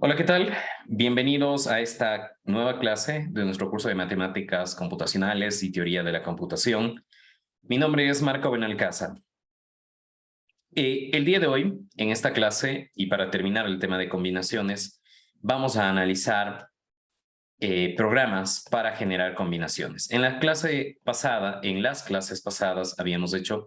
Hola, ¿qué tal? Bienvenidos a esta nueva clase de nuestro curso de Matemáticas Computacionales y Teoría de la Computación. Mi nombre es Marco Benalcázar. El día de hoy, en esta clase, y para terminar el tema de combinaciones, vamos a analizar programas para generar combinaciones. En las clases pasadas habíamos hecho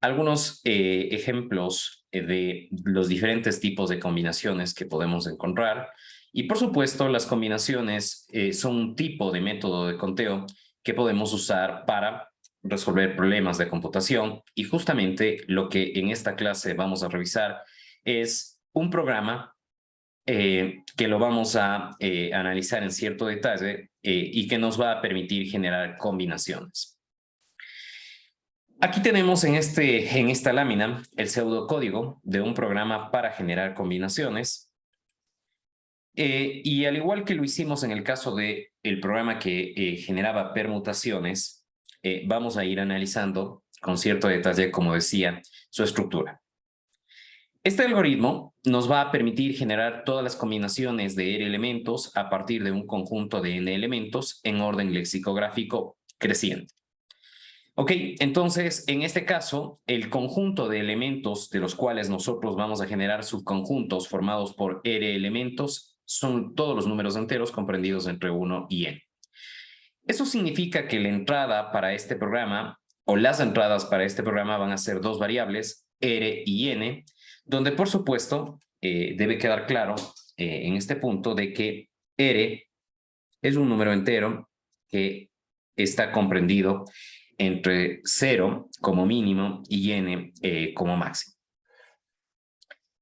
algunos ejemplos de los diferentes tipos de combinaciones que podemos encontrar. Y por supuesto, las combinaciones son un tipo de método de conteo que podemos usar para resolver problemas de computación. Y justamente lo que en esta clase vamos a revisar es un programa que lo vamos a analizar en cierto detalle y que nos va a permitir generar combinaciones. Aquí tenemos en esta lámina el pseudocódigo de un programa para generar combinaciones. Y al igual que lo hicimos en el caso del programa que generaba permutaciones, vamos a ir analizando con cierto detalle, como decía, su estructura. Este algoritmo nos va a permitir generar todas las combinaciones de R elementos a partir de un conjunto de N elementos en orden lexicográfico creciente. Ok, entonces, en este caso, el conjunto de elementos de los cuales nosotros vamos a generar subconjuntos formados por R elementos son todos los números enteros comprendidos entre 1 y n. Eso significa que la entrada para este programa, o las entradas para este programa van a ser dos variables, R y n, donde por supuesto debe quedar claro en este punto de que R es un número entero que está comprendido entre 0 como mínimo y n como máximo.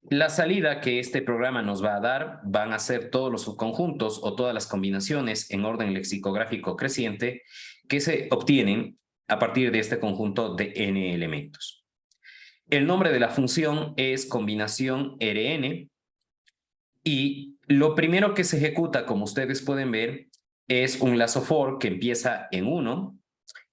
La salida que este programa nos va a dar van a ser todos los subconjuntos o todas las combinaciones en orden lexicográfico creciente que se obtienen a partir de este conjunto de n elementos. El nombre de la función es combinación Rn y lo primero que se ejecuta, como ustedes pueden ver, es un lazo for que empieza en 1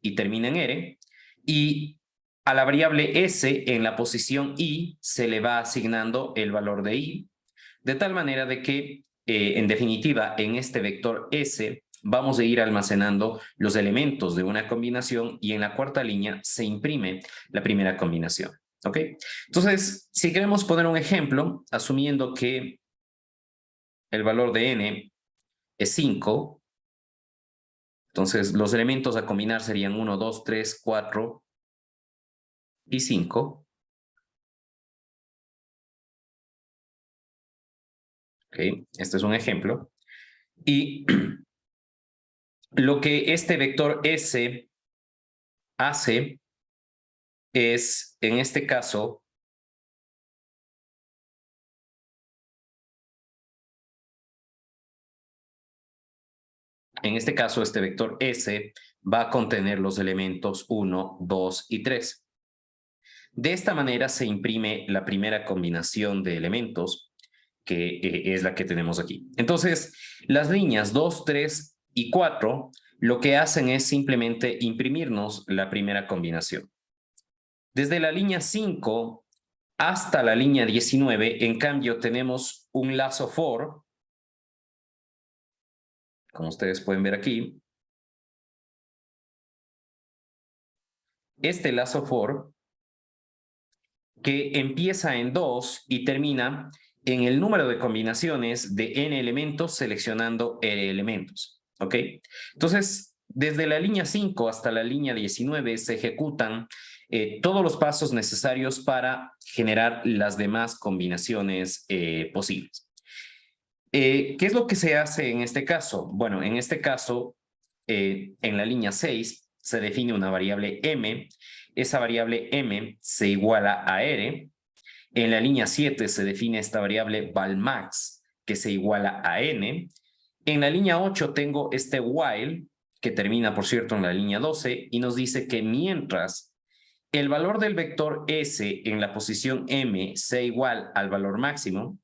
y termina en R, y a la variable S en la posición I se le va asignando el valor de I, de tal manera de que, en definitiva, en este vector S vamos a ir almacenando los elementos de una combinación y en la cuarta línea se imprime la primera combinación. ¿Ok? Entonces, si queremos poner un ejemplo, asumiendo que el valor de n es 5, entonces los elementos a combinar serían 1, 2, 3, 4 y 5. Okay, este es un ejemplo. Y lo que este vector S hace es, en este caso, este vector S va a contener los elementos 1, 2 y 3. De esta manera se imprime la primera combinación de elementos, que es la que tenemos aquí. Entonces, las líneas 2, 3 y 4 lo que hacen es simplemente imprimirnos la primera combinación. Desde la línea 5 hasta la línea 19, en cambio, tenemos un lazo for, como ustedes pueden ver aquí. Este lazo for que empieza en 2 y termina en el número de combinaciones de n elementos seleccionando r elementos. ¿Ok? Entonces, desde la línea 5 hasta la línea 19 se ejecutan todos los pasos necesarios para generar las demás combinaciones posibles. ¿Qué es lo que se hace en este caso? Bueno, en este caso, en la línea 6 se define una variable m. Esa variable m se iguala a r. En la línea 7 se define esta variable valmax, que se iguala a n. En la línea 8 tengo este while, que termina, por cierto, en la línea 12, y nos dice que mientras el valor del vector s en la posición m sea igual al valor máximo,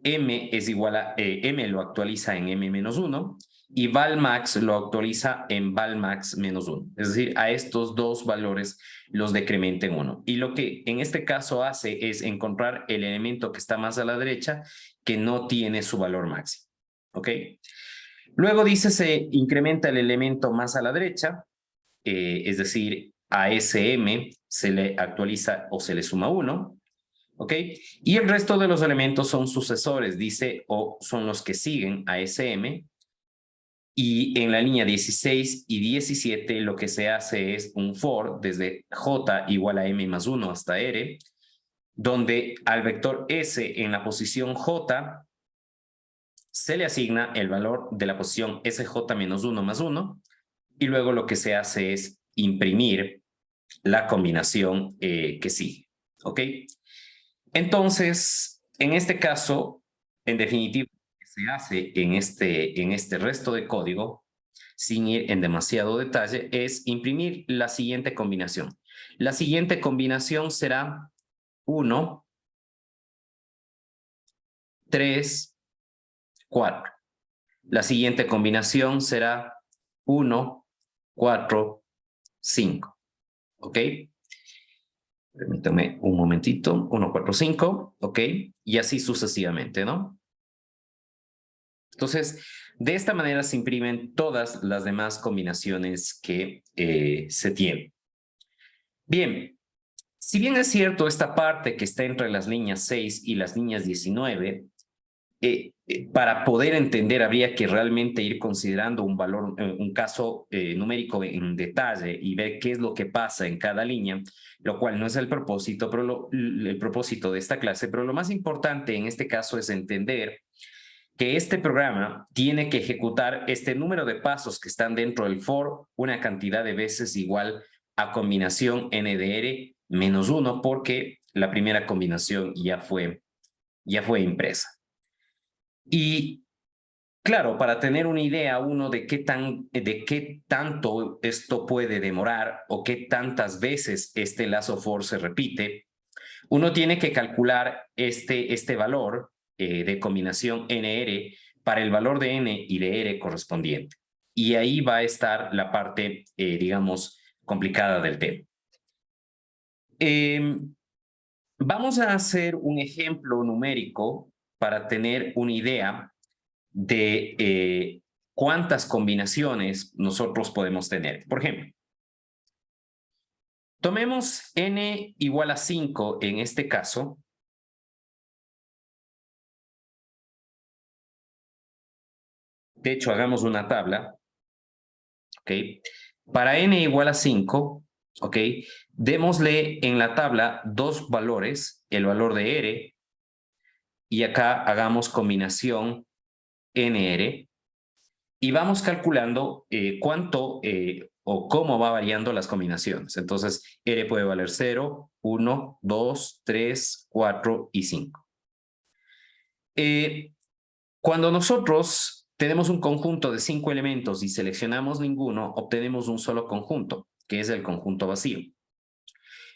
m es igual a m lo actualiza en m-1, y valmax lo actualiza en valmax menos 1. Es decir, a estos dos valores los decrementa en 1. Y lo que en este caso hace es encontrar el elemento que está más a la derecha que no tiene su valor máximo. ¿Ok? Luego dice se incrementa el elemento más a la derecha, es decir, a SM se le actualiza o se le suma 1. ¿Ok? Y el resto de los elementos son sucesores, dice, o son los que siguen a SM. Y en la línea 16 y 17 lo que se hace es un for desde J igual a M más 1 hasta R, donde al vector S en la posición J se le asigna el valor de la posición SJ menos 1 más 1, y luego lo que se hace es imprimir la combinación que sigue. ¿Ok? Entonces, en este caso, en definitiva, lo que se hace en este resto de código, sin ir en demasiado detalle, es imprimir la siguiente combinación. La siguiente combinación será 1, 3, 4. La siguiente combinación será 1, 4, 5. ¿Ok? Permítame un momentito. 1, 4, 5. ¿Ok? Y así sucesivamente, ¿no? Entonces, de esta manera se imprimen todas las demás combinaciones que se tienen. Bien, si bien es cierto esta parte que está entre las líneas 6 y las líneas 19, para poder entender habría que realmente ir considerando un valor, un caso numérico en detalle y ver qué es lo que pasa en cada línea, lo cual no es el propósito, pero el propósito de esta clase, pero lo más importante en este caso es entender que este programa tiene que ejecutar este número de pasos que están dentro del for una cantidad de veces igual a combinación n de r menos 1, porque la primera combinación ya fue impresa. Y claro, para tener una idea uno de qué tanto esto puede demorar o qué tantas veces este lazo for se repite, uno tiene que calcular este valor de combinación NR para el valor de N y de R correspondiente. Y ahí va a estar la parte, digamos, complicada del tema. Vamos a hacer un ejemplo numérico para tener una idea de cuántas combinaciones nosotros podemos tener. Por ejemplo, tomemos n igual a 5 en este caso. De hecho, hagamos una tabla. ¿Ok? Para n igual a 5, ¿ok? Démosle en la tabla dos valores, el valor de r, y acá hagamos combinación nr, y vamos calculando cuánto o cómo va variando las combinaciones. Entonces, r puede valer 0, 1, 2, 3, 4 y 5. Cuando nosotros tenemos un conjunto de 5 elementos y seleccionamos ninguno, obtenemos un solo conjunto, que es el conjunto vacío.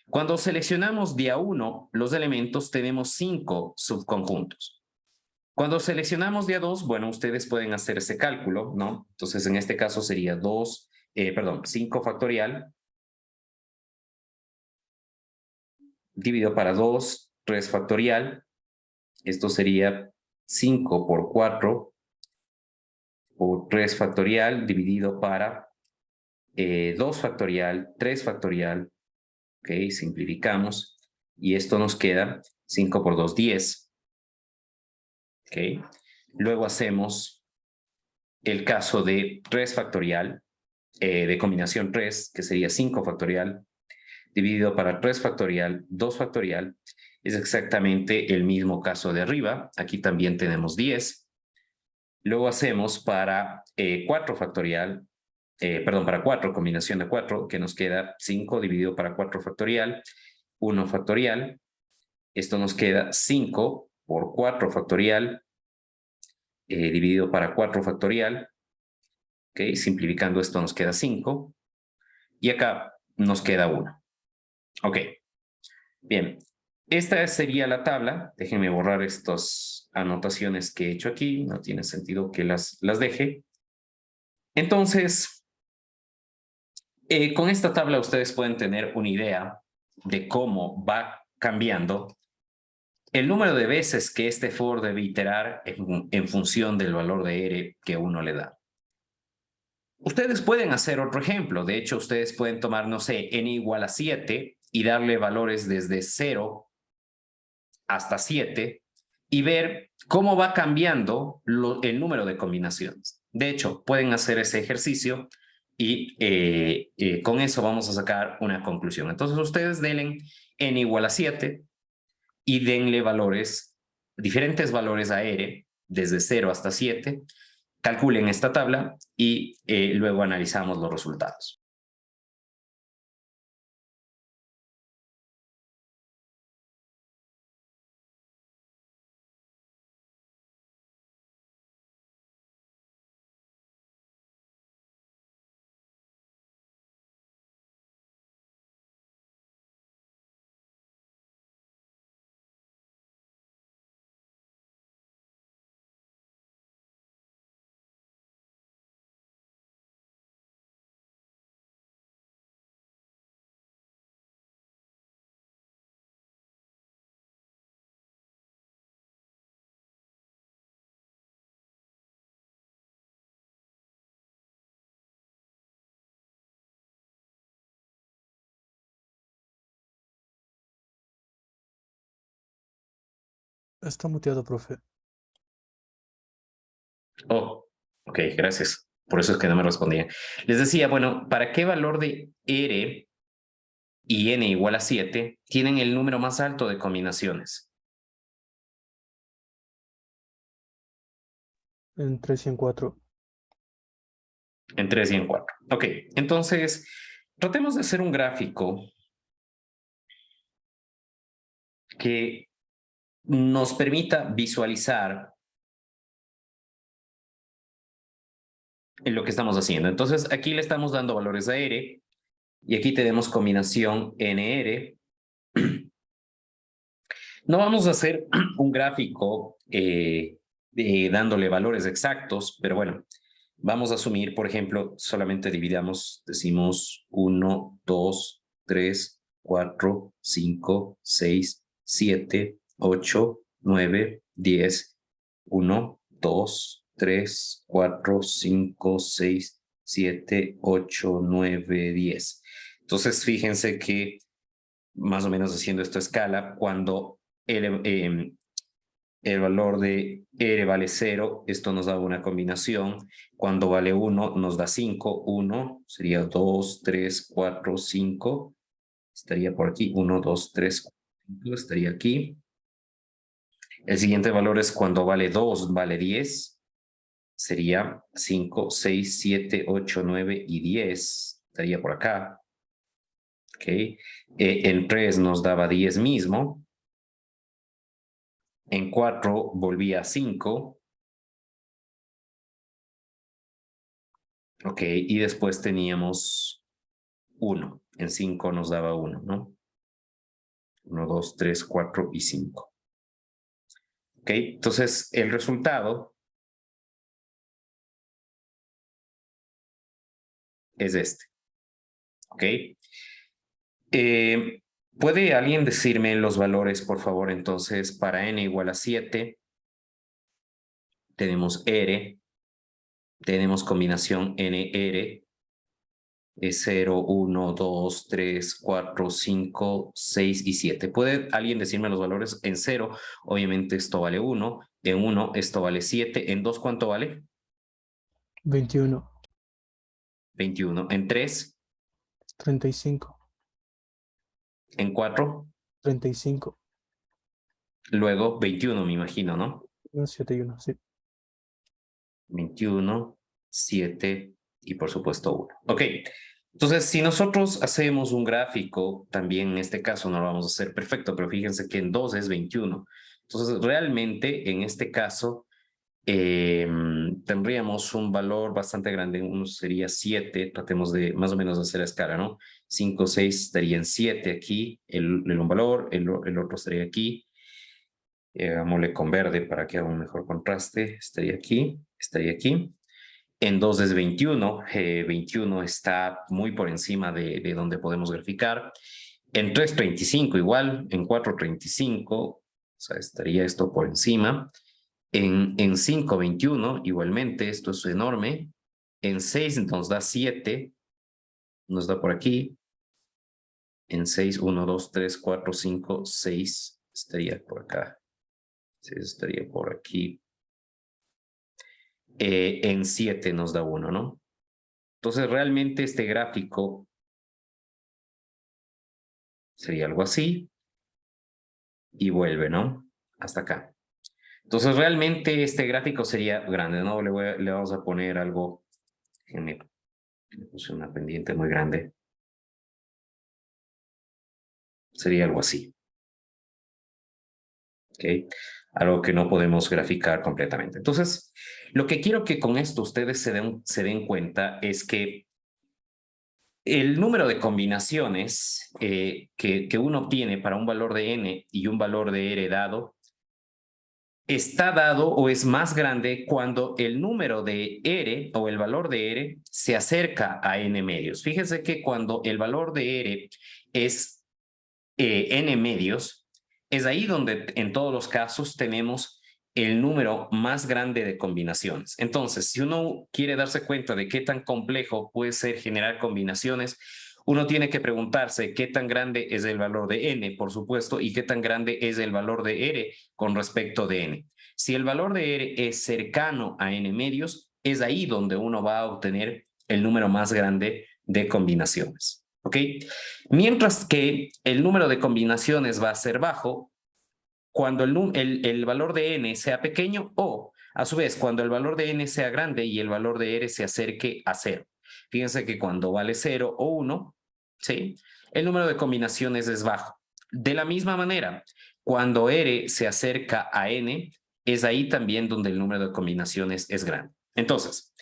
Cuando seleccionamos de a 1 los elementos, tenemos 5 subconjuntos. Cuando seleccionamos de a 2, bueno, ustedes pueden hacer ese cálculo, ¿no? Entonces, en este caso sería 5 factorial dividido para 2, 3 factorial. Esto sería 5 por 4 por 3 factorial dividido para 2 factorial, 3 factorial. Ok, simplificamos. Y esto nos queda 5 por 2, 10. Ok. Luego hacemos el caso de 3 factorial, de combinación 3, que sería 5 factorial, dividido para 3 factorial, 2 factorial. Es exactamente el mismo caso de arriba. Aquí también tenemos 10. Luego hacemos para 4 factorial, para 4, combinación de 4, que nos queda 5 dividido para 4 factorial, 1 factorial. Esto nos queda 5 por 4 factorial, dividido para 4 factorial. ¿Ok? Simplificando esto nos queda 5. Y acá nos queda 1. Ok. Bien. Esta sería la tabla. Déjenme borrar estas anotaciones que he hecho aquí. No tiene sentido que las deje. Entonces, con esta tabla ustedes pueden tener una idea de cómo va cambiando el número de veces que este for debe iterar en función del valor de R que uno le da. Ustedes pueden hacer otro ejemplo. De hecho, ustedes pueden tomar, no sé, n igual a 7 y darle valores desde 0 hasta 7 y ver cómo va cambiando el número de combinaciones. De hecho, pueden hacer ese ejercicio y con eso vamos a sacar una conclusión. Entonces, ustedes denle n igual a 7 y denle valores, diferentes valores a R, desde 0 hasta 7, calculen esta tabla y luego analizamos los resultados. Está muteado, profe. Oh, ok, gracias. Por eso es que no me respondía. Les decía, bueno, ¿para qué valor de R y n igual a 7 tienen el número más alto de combinaciones? En 3 y en 4. En 3 y en 4. Ok, entonces tratemos de hacer un gráfico que nos permita visualizar en lo que estamos haciendo. Entonces, aquí le estamos dando valores a R y aquí tenemos combinación NR. No vamos a hacer un gráfico dándole valores exactos, pero bueno, vamos a asumir, por ejemplo, solamente dividamos, decimos 1, 2, 3, 4, 5, 6, 7, 8, 9, 10, 1, 2, 3, 4, 5, 6, 7, 8, 9, 10. Entonces, fíjense que más o menos haciendo esta escala, cuando el valor de R vale 0, esto nos da una combinación. Cuando vale 1, nos da 5. 1 sería 2, 3, 4, 5. Estaría por aquí. 1, 2, 3, 4, 5. Estaría aquí. El siguiente valor es cuando vale 2, vale 10. Sería 5, 6, 7, 8, 9 y 10. Estaría por acá. ¿Ok? El 3 nos daba 10 mismo. En 4 volvía a 5. Ok, y después teníamos 1. En 5 nos daba 1, ¿no? 1, 2, 3, 4 y 5. Ok, entonces el resultado es este. Ok. ¿Puede alguien decirme los valores, por favor? Entonces, para n igual a 7, tenemos R, tenemos combinación NR, es 0, 1, 2, 3, 4, 5, 6 y 7. ¿Puede alguien decirme los valores? En 0, obviamente esto vale 1. En 1, esto vale 7. En 2, ¿cuánto vale? 21. 21. En 3, 35. en 4, 35. luego 21, me imagino, ¿no? 7 y 1, sí. 21, 7 y por supuesto 1. Ok, entonces si nosotros hacemos un gráfico, también en este caso no lo vamos a hacer perfecto, pero fíjense que en 2 es 21. Entonces realmente en este caso tendríamos un valor bastante grande, uno sería 7, tratemos de más o menos hacer a escala, ¿no? 5, 6 estaría en 7 aquí, un valor, el otro estaría aquí. Hagámosle con verde para que haga un mejor contraste, estaría aquí, estaría aquí. En 2 es 21. 21 está muy por encima de donde podemos graficar. En 3, 35 igual. En 4, 35. O sea, estaría esto por encima. En 5, 21. Igualmente, esto es enorme. En 6 nos da 7. Nos da por aquí. En 6, 1, 2, 3, 4, 5, 6. Estaría por acá. 6 estaría por aquí. En 7 nos da 1, ¿no? Entonces, realmente este gráfico sería algo así y vuelve, ¿no? Hasta acá. Entonces, realmente este gráfico sería grande, ¿no? Le vamos a poner algo, me puse una pendiente muy grande. Sería algo así. ¿Ok? Algo que no podemos graficar completamente. Entonces, lo que quiero que con esto ustedes se den cuenta es que el número de combinaciones que uno obtiene para un valor de n y un valor de r dado está dado o es más grande cuando el número de r o el valor de r se acerca a n medios. Fíjense que cuando el valor de r es n medios, es ahí donde en todos los casos tenemos el número más grande de combinaciones. Entonces, si uno quiere darse cuenta de qué tan complejo puede ser generar combinaciones, uno tiene que preguntarse qué tan grande es el valor de n, por supuesto, y qué tan grande es el valor de r con respecto de n. Si el valor de r es cercano a n medios, es ahí donde uno va a obtener el número más grande de combinaciones. ¿Ok? Mientras que el número de combinaciones va a ser bajo cuando el valor de n sea pequeño o, a su vez, cuando el valor de n sea grande y el valor de r se acerque a 0. Fíjense que cuando vale 0 o 1, ¿sí? El número de combinaciones es bajo. De la misma manera, cuando r se acerca a n, es ahí también donde el número de combinaciones es grande. Entonces,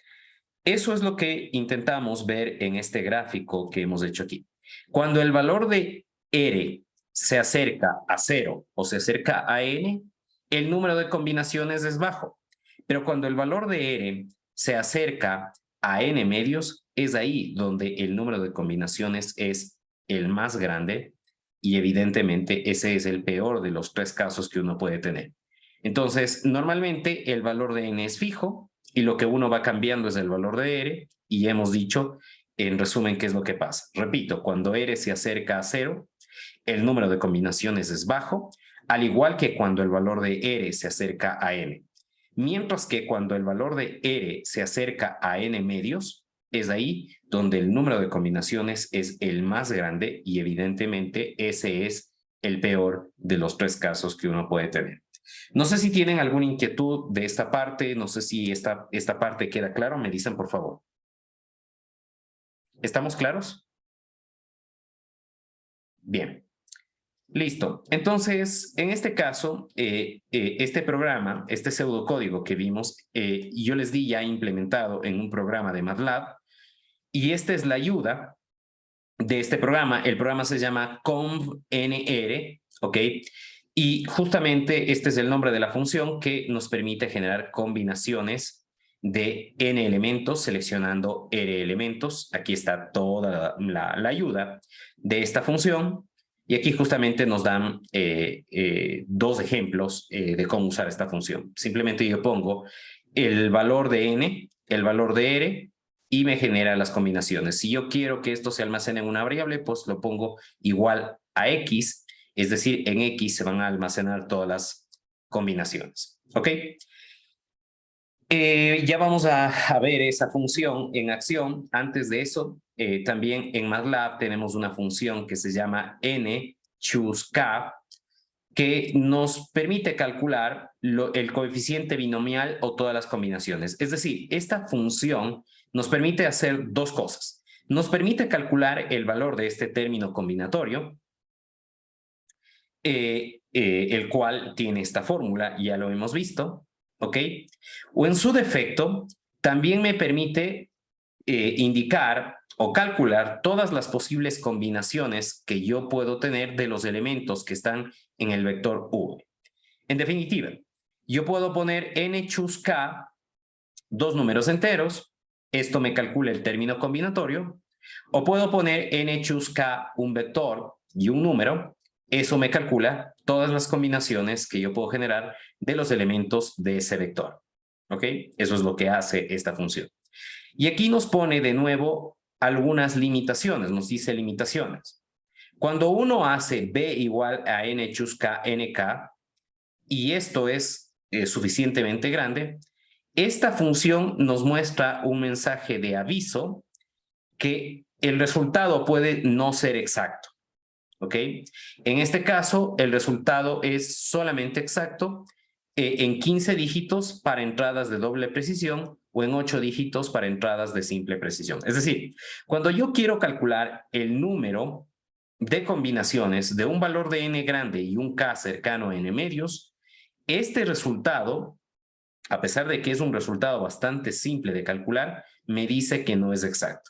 eso es lo que intentamos ver en este gráfico que hemos hecho aquí. Cuando el valor de R se acerca a 0 o se acerca a N, el número de combinaciones es bajo. Pero cuando el valor de R se acerca a N medios, es ahí donde el número de combinaciones es el más grande y evidentemente ese es el peor de los tres casos que uno puede tener. Entonces, normalmente el valor de N es fijo, y lo que uno va cambiando es el valor de R, y hemos dicho, en resumen, qué es lo que pasa. Repito, cuando R se acerca a 0, el número de combinaciones es bajo, al igual que cuando el valor de R se acerca a N. Mientras que cuando el valor de R se acerca a N medios, es ahí donde el número de combinaciones es el más grande y evidentemente ese es el peor de los tres casos que uno puede tener. No sé si tienen alguna inquietud de esta parte, no sé si esta parte queda claro, me dicen por favor. ¿Estamos claros? Bien, listo. Entonces, en este caso, este programa, este pseudocódigo que vimos, yo les di ya implementado en un programa de MATLAB, y esta es la ayuda de este programa. El programa se llama convnr, ¿ok? Y justamente este es el nombre de la función que nos permite generar combinaciones de n elementos seleccionando r elementos. Aquí está toda la ayuda de esta función y aquí justamente nos dan dos ejemplos de cómo usar esta función. Simplemente yo pongo el valor de n, el valor de r y me genera las combinaciones. Si yo quiero que esto se almacene en una variable, pues lo pongo igual a x, es decir, en x se van a almacenar todas las combinaciones. ¿Ok? Ya vamos a ver esa función en acción. Antes de eso, también en MATLAB tenemos una función que se llama nChooseK, que nos permite calcular el coeficiente binomial o todas las combinaciones. Es decir, esta función nos permite hacer dos cosas. Nos permite calcular el valor de este término combinatorio, el cual tiene esta fórmula, ya lo hemos visto, ¿ok? O en su defecto, también me permite indicar o calcular todas las posibles combinaciones que yo puedo tener de los elementos que están en el vector V. En definitiva, yo puedo poner nChooseK, dos números enteros, Esto me calcula el término combinatorio. O puedo poner n chus k, un vector y un número. Eso me calcula todas las combinaciones que yo puedo generar de los elementos de ese vector. ¿Ok? Eso es lo que hace esta función. Y aquí nos pone de nuevo algunas limitaciones, nos dice limitaciones. Cuando uno hace b igual a n chus k, nk, y esto es suficientemente grande, esta función nos muestra un mensaje de aviso que el resultado puede no ser exacto. ¿Ok? En este caso, el resultado es solamente exacto en 15 dígitos para entradas de doble precisión o en 8 dígitos para entradas de simple precisión. Es decir, cuando yo quiero calcular el número de combinaciones de un valor de n grande y un k cercano a n medios, este resultado, a pesar de que es un resultado bastante simple de calcular, me dice que no es exacto.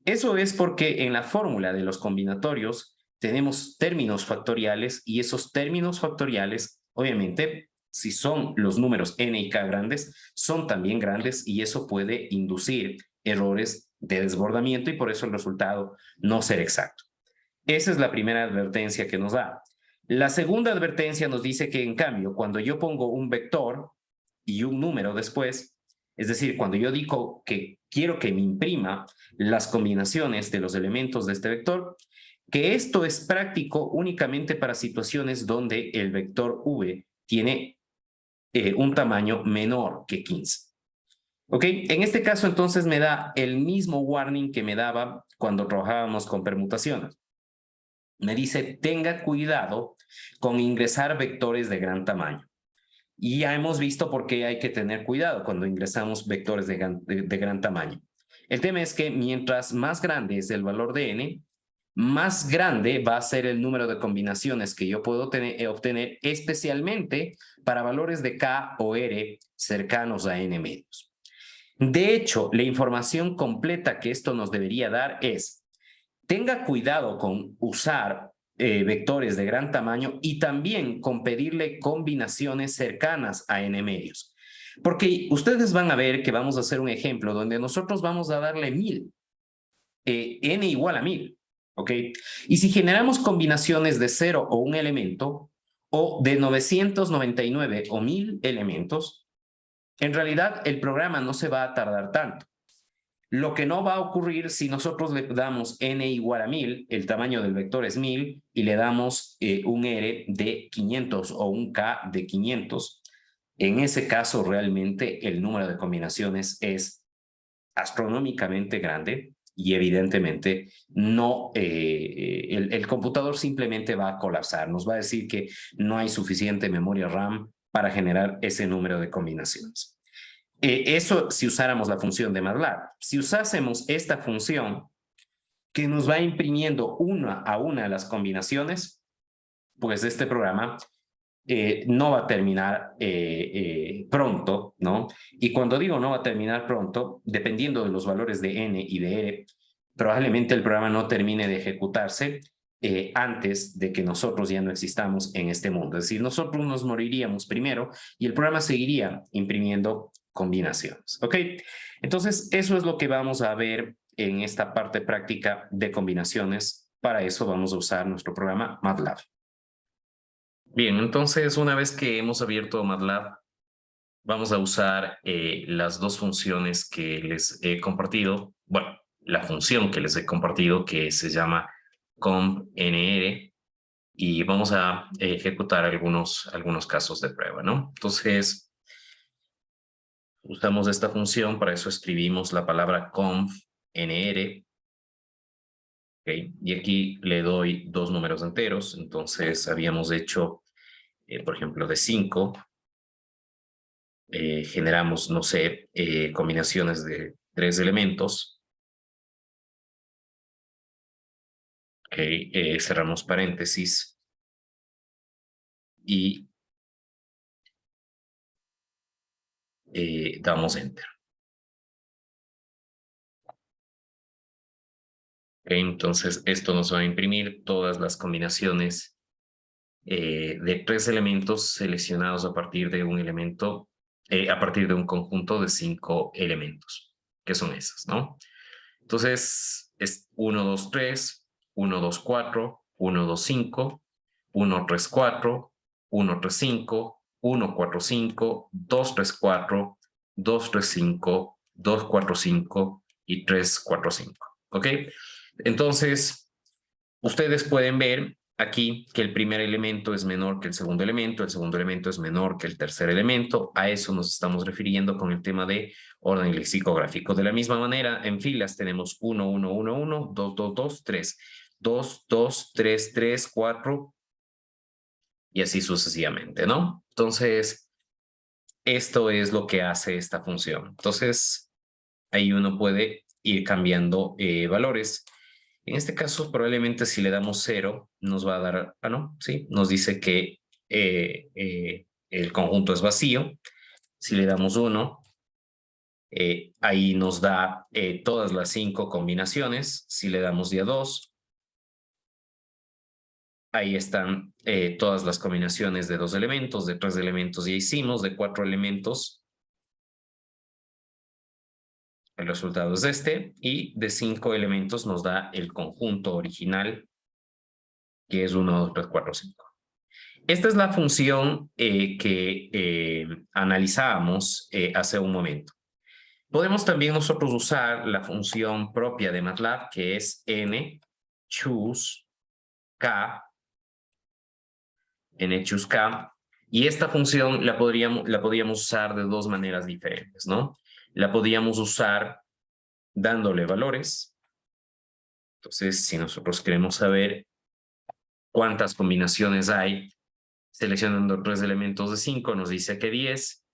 Eso es porque en la fórmula de los combinatorios tenemos términos factoriales y esos términos factoriales, obviamente, si son los números n y k grandes, son también grandes y eso puede inducir errores de desbordamiento y por eso el resultado no será exacto. Esa es la primera advertencia que nos da. La segunda advertencia nos dice que, en cambio, cuando yo pongo un vector y un número después, es decir, cuando yo digo que quiero que me imprima las combinaciones de los elementos de este vector, que esto es práctico únicamente para situaciones donde el vector v tiene un tamaño menor que 15. ¿Ok? En este caso, entonces, me da el mismo warning que me daba cuando trabajábamos con permutaciones. Me dice, tenga cuidado con ingresar vectores de gran tamaño. Y ya hemos visto por qué hay que tener cuidado cuando ingresamos vectores de gran tamaño. El tema es que mientras más grande es el valor de n, más grande va a ser el número de combinaciones que yo puedo obtener, especialmente para valores de k o r cercanos a n medios. De hecho, la información completa que esto nos debería dar es: tenga cuidado con usar vectores de gran tamaño y también con pedirle combinaciones cercanas a n medios. Porque ustedes van a ver que vamos a hacer un ejemplo donde nosotros vamos a darle 1000, n igual a 1000, ¿ok? Y si generamos combinaciones de 0 o un elemento, o de 999 o 1000 elementos, en realidad el programa no se va a tardar tanto. Lo que no va a ocurrir si nosotros le damos n igual a 1000, el tamaño del vector es 1000, y le damos un r de 500 o un k de 500, en ese caso realmente el número de combinaciones es astronómicamente grande y evidentemente no, el computador simplemente va a colapsar, nos va a decir que no hay suficiente memoria RAM para generar ese número de combinaciones. Eso si usáramos la función de MATLAB. Si usásemos esta función que nos va imprimiendo una a una las combinaciones, pues este programa no va a terminar pronto, ¿no? Y cuando digo no va a terminar pronto, dependiendo de los valores de n y de r, probablemente el programa no termine de ejecutarse antes de que nosotros ya no existamos en este mundo. Es decir, nosotros nos moriríamos primero y el programa seguiría imprimiendo combinaciones. ¿Ok? Entonces, eso es lo que vamos a ver en esta parte práctica de combinaciones. Para eso vamos a usar nuestro programa MATLAB. Bien, entonces una vez que hemos abierto MATLAB, vamos a usar las dos funciones que les he compartido. Bueno, la función que les he compartido que se llama compnr, y vamos a ejecutar algunos casos de prueba, ¿no? Entonces, usamos esta función, para eso escribimos la palabra compnr. Okay. Y aquí le doy dos números enteros. Entonces habíamos hecho, por ejemplo, de 5. Generamos, no sé, combinaciones de 3 elementos. Okay. Cerramos paréntesis. Y damos Enter. Okay. Entonces esto nos va a imprimir todas las combinaciones de 3 elementos seleccionados a partir de un elemento, a partir de un conjunto de 5 elementos. ¿Ok? que son esas, ¿no? Entonces, es 1, 2, 3, 1, 2, 4, 1, 2, 5, 1, 3, 4, 1, 3, 5, 1, 4, 5, 2, 3, 4, 2, 3, 5, 2, 4, 5 y 3, 4, 5. ¿Ok? Entonces, ustedes pueden ver aquí que el primer elemento es menor que el segundo elemento es menor que el tercer elemento. A eso nos estamos refiriendo con el tema de orden lexicográfico. De la misma manera, en filas tenemos 1, 1, 1, 1, 2, 2, 2, 3, 2, 2, 3, 3, 4 y así sucesivamente, ¿no? Entonces, esto es lo que hace esta función. Entonces, ahí uno puede ir cambiando valores. En este caso, probablemente si le damos 0, nos va a dar, no, sí, nos dice que el conjunto es vacío. Si le damos 1, ahí nos da todas las 5 combinaciones. Si le damos día 2, ahí están todas las combinaciones de 2 elementos, de 3 elementos ya hicimos, de 4 elementos. El resultado es este, y de 5 elementos nos da el conjunto original, que es 1, 2, 3, 4, 5. Esta es la función que analizábamos hace un momento. Podemos también nosotros usar la función propia de MATLAB, que es nChooseK, nChooseK, y esta función la podríamos usar de dos maneras diferentes, ¿no? La podríamos usar dándole valores. Entonces, si nosotros queremos saber cuántas combinaciones hay, seleccionando 3 elementos de 5, nos dice que 10.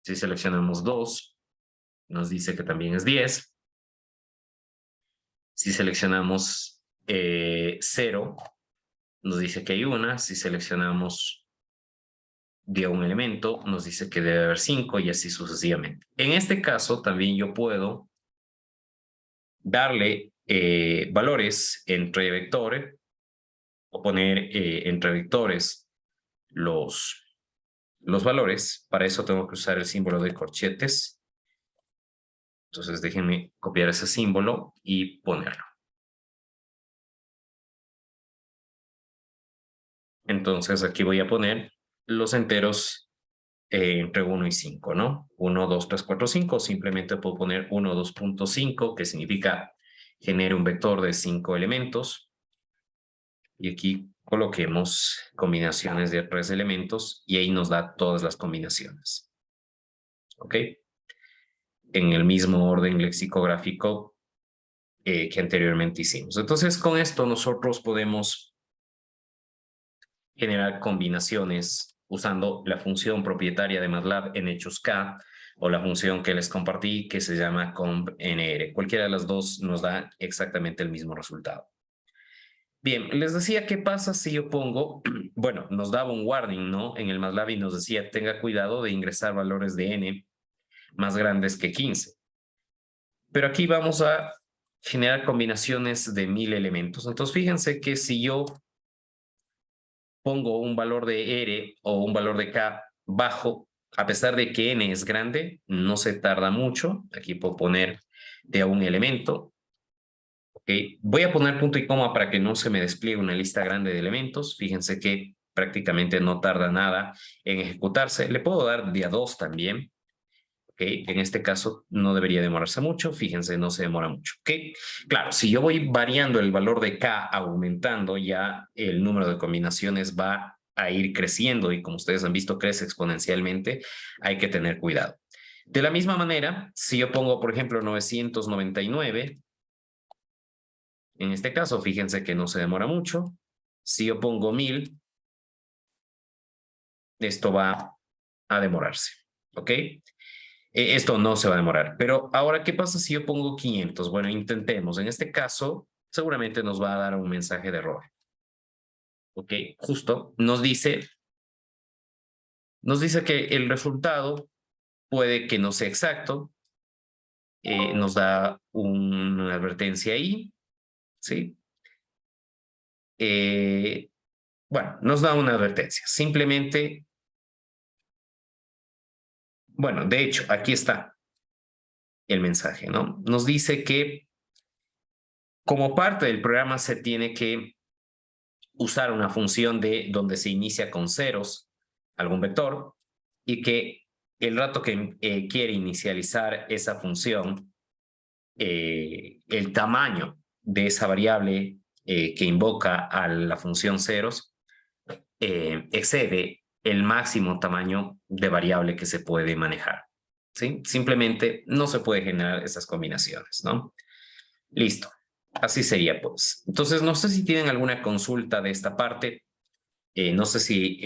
Si seleccionamos 2, nos dice que también es 10. Si seleccionamos 0, nos dice que hay 1. Si seleccionamos de un elemento, nos dice que debe haber 5 y así sucesivamente. En este caso, también yo puedo darle valores entre vectores o poner entre vectores los valores. Para eso tengo que usar el símbolo de corchetes. Entonces déjenme copiar ese símbolo y ponerlo. Entonces aquí voy a poner los enteros entre 1 y 5, ¿no? 1, 2, 3, 4, 5. Simplemente puedo poner 1, 2.5, que significa genere un vector de 5 elementos. Y aquí coloquemos combinaciones de 3 elementos y ahí nos da todas las combinaciones. ¿Ok? En el mismo orden lexicográfico que anteriormente hicimos. Entonces, con esto nosotros podemos generar combinaciones usando la función propietaria de MATLAB nChooseK o la función que les compartí que se llama combnr. Cualquiera de las dos nos da exactamente el mismo resultado. Bien, les decía qué pasa si yo pongo, bueno, nos daba un warning, ¿no? En el MATLAB y nos decía, tenga cuidado de ingresar valores de n más grandes que 15. Pero aquí vamos a generar combinaciones de 1000 elementos. Entonces, fíjense que si yo pongo un valor de R o un valor de K bajo, a pesar de que N es grande, no se tarda mucho. Aquí puedo poner de a un elemento. Okay. Voy a poner punto y coma para que no se me despliegue una lista grande de elementos. Fíjense que prácticamente no tarda nada en ejecutarse. Le puedo dar de a 2 también. Okay. En este caso no debería demorarse mucho, fíjense, no se demora mucho. Okay. Claro, si yo voy variando el valor de K, aumentando, ya el número de combinaciones va a ir creciendo y como ustedes han visto, crece exponencialmente, hay que tener cuidado. De la misma manera, si yo pongo, por ejemplo, 999, en este caso, fíjense que no se demora mucho. Si yo pongo 1000, esto va a demorarse, ¿ok? Esto no se va a demorar. Pero ahora, ¿qué pasa si yo pongo 500? Bueno, intentemos. En este caso, seguramente nos va a dar un mensaje de error. ¿Ok? Justo nos dice que el resultado puede que no sea exacto. Nos da una advertencia ahí. ¿Sí? Bueno, nos da una advertencia. Simplemente, bueno, de hecho, aquí está. el mensaje, ¿no? Nos dice que como parte del programa se tiene que usar una función de donde se inicia con ceros, algún vector, y que el rato que quiere inicializar esa función, el tamaño de esa variable que invoca a la función ceros excede el máximo tamaño de variable que se puede manejar. ¿Sí? Simplemente no se puede generar esas combinaciones, ¿no? Listo. Así sería, pues. Entonces, no sé si tienen alguna consulta de esta parte. No sé si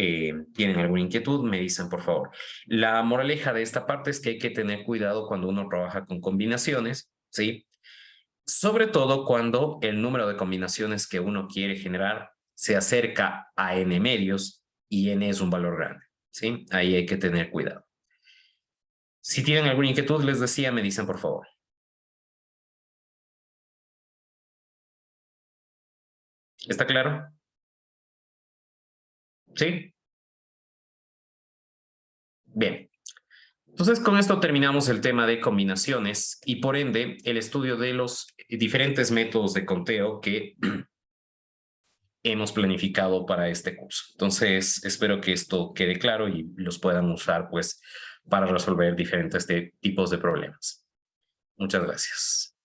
tienen alguna inquietud, me dicen, por favor. La moraleja de esta parte es que hay que tener cuidado cuando uno trabaja con combinaciones, ¿sí? Sobre todo cuando el número de combinaciones que uno quiere generar se acerca a n medios y n es un valor grande, ¿sí? Ahí hay que tener cuidado. Si tienen alguna inquietud, les decía, me dicen, por favor. ¿Está claro? ¿Sí? Bien. Entonces, con esto terminamos el tema de combinaciones y, por ende, el estudio de los diferentes métodos de conteo que hemos planificado para este curso. Entonces, espero que esto quede claro y los puedan usar, pues, para resolver diferentes tipos de problemas. Muchas gracias.